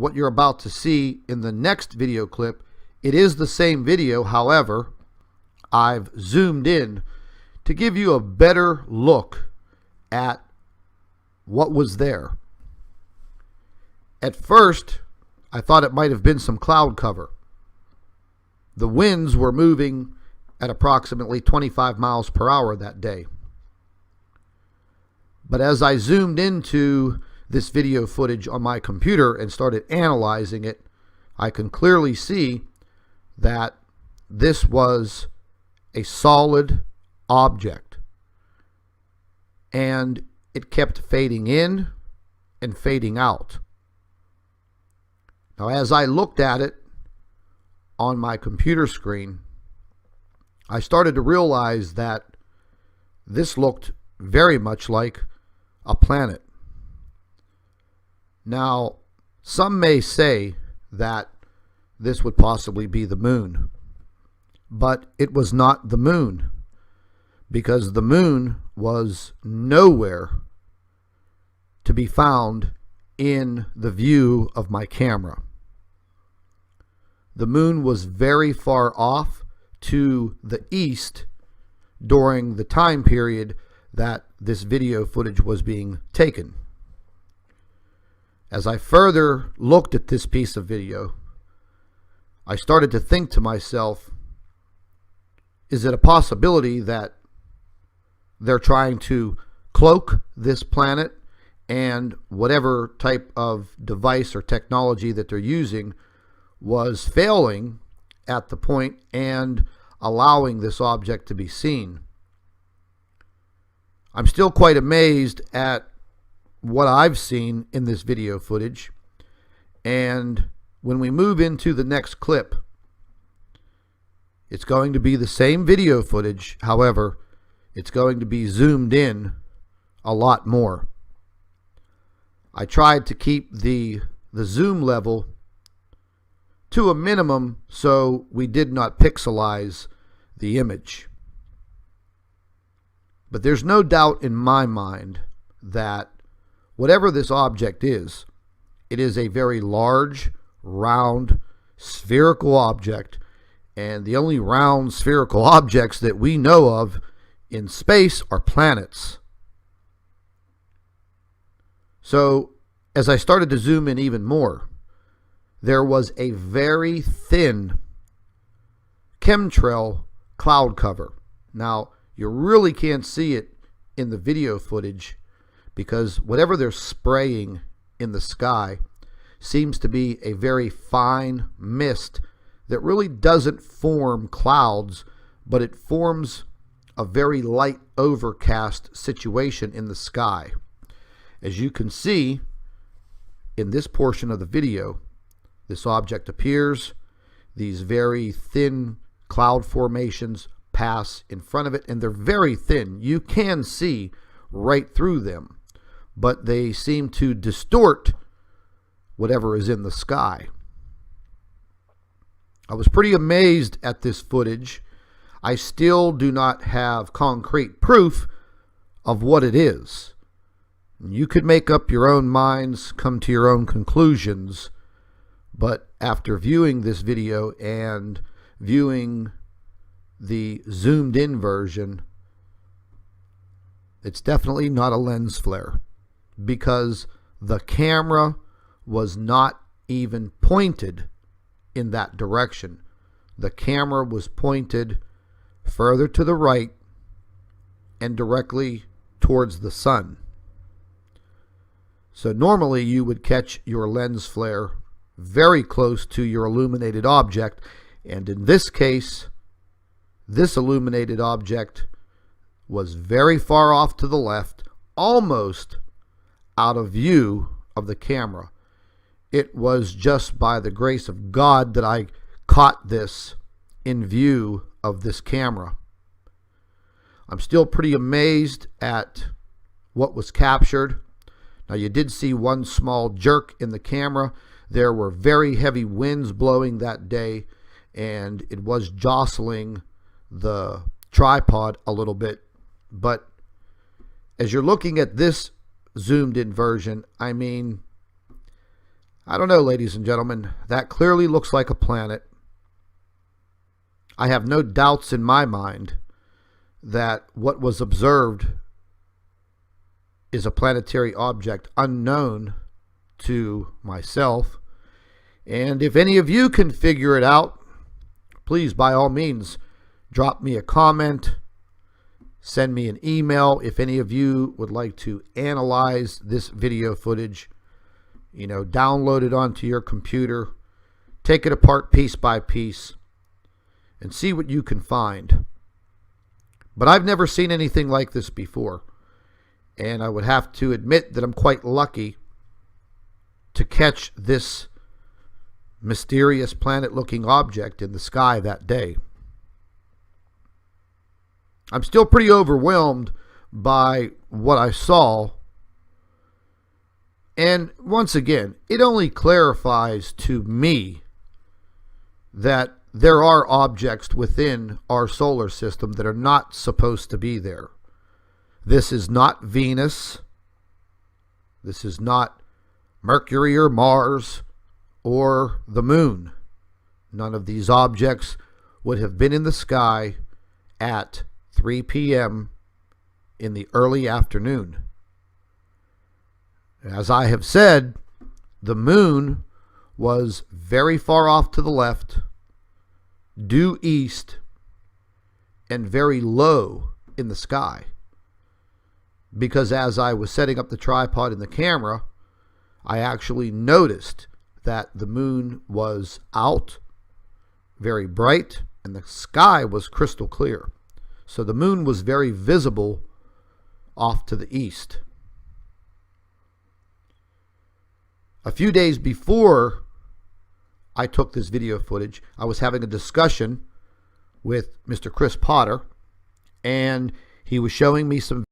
what you're about to see in the next video clip, it is the same video. However, I've zoomed in to give you a better look at what was there. At first, I thought it might have been some cloud cover. The winds were moving at approximately 25 miles per hour that day. But as I zoomed into this video footage on my computer and started analyzing it, I can clearly see that this was a solid object. And it kept fading in and fading out. Now, as I looked at it on my computer screen, I started to realize that this looked very much like a planet. Now, some may say that this would possibly be the moon, but it was not the moon, because the moon was nowhere to be found in the view of my camera. The moon was very far off to the east during the time period that this video footage was being taken. As I further looked at this piece of video, I started to think to myself, is it a possibility that they're trying to cloak this planet, and whatever type of device or technology that they're using was failing at the point and allowing this object to be seen? I'm still quite amazed at what I've seen in this video footage, and when we move into the next clip, it's going to be the same video footage. However, it's going to be zoomed in a lot more. I tried to keep the zoom level to a minimum so we did not pixelize the image. But there's no doubt in my mind that whatever this object is, it is a very large, round, spherical object, and the only round spherical objects that we know of in space are planets. So as I started to zoom in even more, there was a very thin chemtrail cloud cover. Now, you really can't see it in the video footage because whatever they're spraying in the sky seems to be a very fine mist that really doesn't form clouds, but it forms a very light overcast situation in the sky. As you can see in this portion of the video, this object appears, these very thin cloud formations pass in front of it, and they're very thin. You can see right through them, but they seem to distort whatever is in the sky. I was pretty amazed at this footage. I still do not have concrete proof of what it is. You could make up your own minds, come to your own conclusions, but after viewing this video and viewing the zoomed in version, it's definitely not a lens flare, because the camera was not even pointed in that direction. The camera was pointed further to the right and directly towards the sun. So normally you would catch your lens flare very close to your illuminated object, and in this case, this illuminated object was very far off to the left, almost out of view of the camera. It was just by the grace of God that I caught this in view of this camera. I'm still pretty amazed at what was captured. Now, you did see one small jerk in the camera. There were very heavy winds blowing that day, and it was jostling the tripod a little bit. But as you're looking at this zoomed in version, I mean, I don't know, ladies and gentlemen. That clearly looks like a planet. I have no doubts in my mind that what was observed is a planetary object unknown to myself. And if any of you can figure it out, please, by all means, drop me a comment, send me an email. If any of you would like to analyze this video footage, download it onto your computer, take it apart piece by piece, and see what you can find. But I've never seen anything like this before, and I would have to admit that I'm quite lucky to catch this mysterious planet-looking object in the sky that day. I'm still pretty overwhelmed by what I saw. And once again, it only clarifies to me that there are objects within our solar system that are not supposed to be there. This is not Venus. This is not Mercury or Mars or the moon. None of these objects would have been in the sky at 3 p.m. in the early afternoon. As I have said, the moon was very far off to the left, due east, and very low in the sky. Because as I was setting up the tripod and the camera, I actually noticed that the moon was out, very bright, and the sky was crystal clear. So the moon was very visible off to the east. A few days before I took this video footage, I was having a discussion with Mr. Chris Potter, and he was showing me some